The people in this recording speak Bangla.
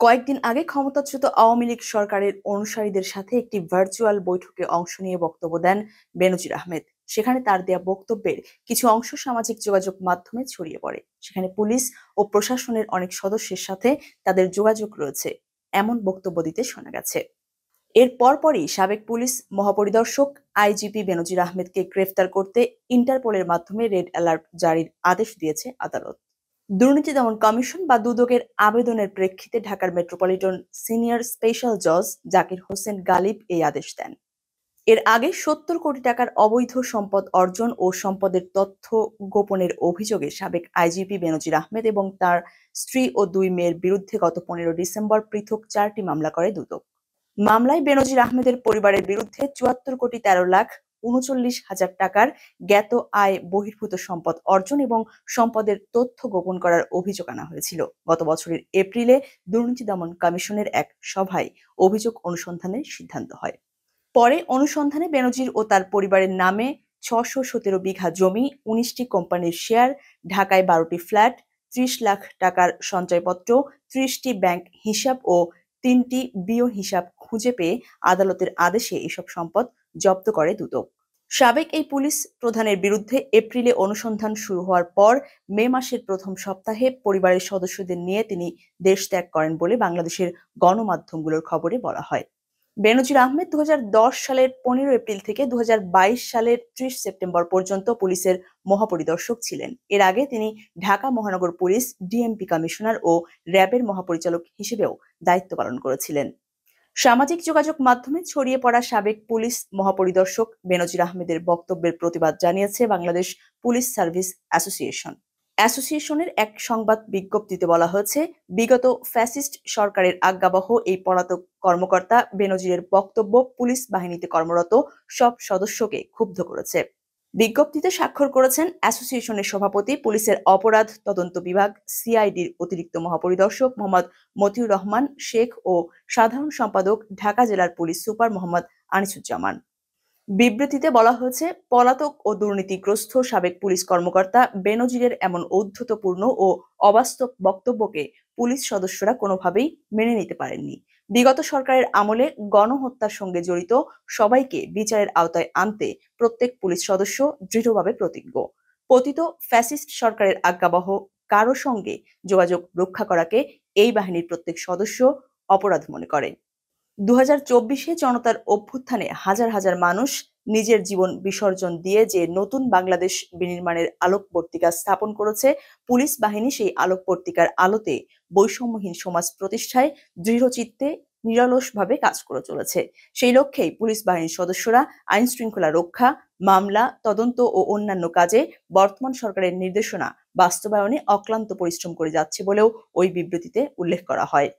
কয়েকদিন আগে ক্ষমতাচ্যুত আওয়ামী লীগ সরকারের অনুসারীদের সাথে একটি ভার্চুয়াল বৈঠকে অংশ নিয়ে বক্তব্য দেন বেনজির আহমেদ। সেখানে তার দেয়া বক্তব্যের কিছু অংশ সামাজিক যোগাযোগ মাধ্যমে ছড়িয়ে পড়ে। সেখানে পুলিশ ও প্রশাসনের অনেক সদস্যের সাথে তাদের যোগাযোগ রয়েছে এমন বক্তব্য দিতে শোনা গেছে। এর পরপরই সাবেক পুলিশ মহাপরিদর্শক আইজিপি বেনজির আহমেদকে গ্রেফতার করতে ইন্টারপোলের মাধ্যমে রেড অ্যালার্ট জারির আদেশ দিয়েছে আদালত। দুর্নীতি দমন কমিশন বা দুদকের আবেদনের প্রেক্ষিতে ঢাকার মেট্রোপলিটন সিনিয়র স্পেশাল জজ জাকির হোসেন গালিব এই আদেশ দেন। এর আগে ৭০ কোটি টাকার অবৈধ সম্পদ অর্জন ও সম্পদের তথ্য গোপনের অভিযোগে সাবেক আইজিপি বেনজির আহমেদ এবং তার স্ত্রী ও ২ মেয়ের বিরুদ্ধে গত ১৫ ডিসেম্বর পৃথক ৪টি মামলা করে দুদক। মামলায় বেনজির আহমেদের পরিবারের বিরুদ্ধে ৭৪ কোটি ১৩ লাখ ৩৯,০০০ টাকার জ্ঞাত আয় বহির্ভূত সম্পদ অর্জন এবং সম্পদের তথ্য গোপন করার অভিযোগ আনা হয়েছিল। গত বছরের এপ্রিলে দুর্নীতি দমন কমিশনের এক সভায় অভিযোগ অনুসন্ধানের সিদ্ধান্ত হয়। পরে অনুসন্ধানে বেনজির ও তার পরিবারের নামে ৬১৭ বিঘা জমি, ১৯টি কোম্পানির শেয়ার, ঢাকায় ১২টি ফ্ল্যাট, ৩০ লাখ টাকার সঞ্চয়পত্র, ৩০টি ব্যাংক হিসাব ও ৩টি বিও হিসাব খুঁজে পেয়ে আদালতের আদেশে এসব সম্পদ জব্দ করে দুদক। সাবেক এই পুলিশ প্রধানের বিরুদ্ধে এপ্রিলে অনুসন্ধান শুরু হওয়ার পর মে মাসের প্রথম সপ্তাহে পরিবারের সদস্যদের নিয়ে তিনি দেশ ত্যাগ করেন বলে বাংলাদেশের গণমাধ্যমগুলোর খবরে বলা হয়। বেনজির আহমেদ ২০১০ সালের ১৫ এপ্রিল থেকে ২০২২ সালের ৩০ সেপ্টেম্বর পর্যন্ত পুলিশের মহাপরিদর্শক ছিলেন। এর আগে তিনি ঢাকা মহানগর পুলিশ ডিএমপি কমিশনার ও র্যাবের মহাপরিচালক হিসেবেও দায়িত্ব পালন করেছিলেন। সামাজিক যোগাযোগ মাধ্যমে ছড়িয়ে পড়া সাবেক পুলিশ মহাপরিদর্শক বেনজির আহমেদের বক্তব্যের প্রতিবাদ জানিয়েছে বাংলাদেশ পুলিশ সার্ভিস অ্যাসোসিয়েশন। অ্যাসোসিয়েশনের এক সংবাদ বিজ্ঞপ্তিতে বলা হয়েছে, বিগত ফ্যাসিস্ট সরকারের আজ্ঞাবহ এই পলাতক কর্মকর্তা বেনজিরের বক্তব্য পুলিশ বাহিনীতে কর্মরত সব সদস্যকে ক্ষুব্ধ করেছে। বিজ্ঞপ্তিতে স্বাক্ষর করেছেন অ্যাসোসিয়েশনের সভাপতি, পুলিশের অপরাধ তদন্ত বিভাগ সিআইডির অতিরিক্ত মহাপরিদর্শক মোহাম্মদ মতিউর রহমান শেখ ও সাধারণ সম্পাদক ঢাকা জেলার পুলিশ সুপার মোহাম্মদ আনিসুজ্জামান। বিবৃতিতে বলা হয়েছে, পলাতক ও দুর্নীতিগ্রস্ত সাবেক পুলিশ কর্মকর্তা বেনজিরের এমন ঔদ্ধত্যপূর্ণ ও অবাস্তব বক্তব্যকে পুলিশ সদস্যরা কোনোভাবেই মেনে নিতে পারেননি। বিগত সরকারের আমলে গণহত্যার সঙ্গে জড়িত সবাইকে বিচারের আওতায় আনতে প্রত্যেক পুলিশ সদস্য দৃঢ়ভাবে প্রতিজ্ঞ। পতিত ফ্যাসিস্ট সরকারের আজ্ঞাবহ কারো সঙ্গে যোগাযোগ রক্ষা করাকে এই বাহিনীর প্রত্যেক সদস্য অপরাধ মনে করে। ২০২৪-এ জনতার অভ্যুত্থানে হাজার হাজার মানুষ নিজের জীবন বিসর্জন দিয়ে যে নতুন বাংলাদেশ বিনির্মাণের আলোকবর্তিকা স্থাপন করেছে, পুলিশ বাহিনী সেই আলোকবর্তিকার আলোতে বৈষম্যহীন সমাজ প্রতিষ্ঠায় দৃঢ়চিত্তে নিরলসভাবে কাজ করে চলেছে। সেই লক্ষ্যেই পুলিশ বাহিনীর সদস্যরা আইন শৃঙ্খলা রক্ষা, মামলা তদন্ত ও অন্যান্য কাজে বর্তমান সরকারের নির্দেশনা বাস্তবায়নে অক্লান্ত পরিশ্রম করে যাচ্ছে বলেও ওই বিবৃতিতে উল্লেখ করা হয়।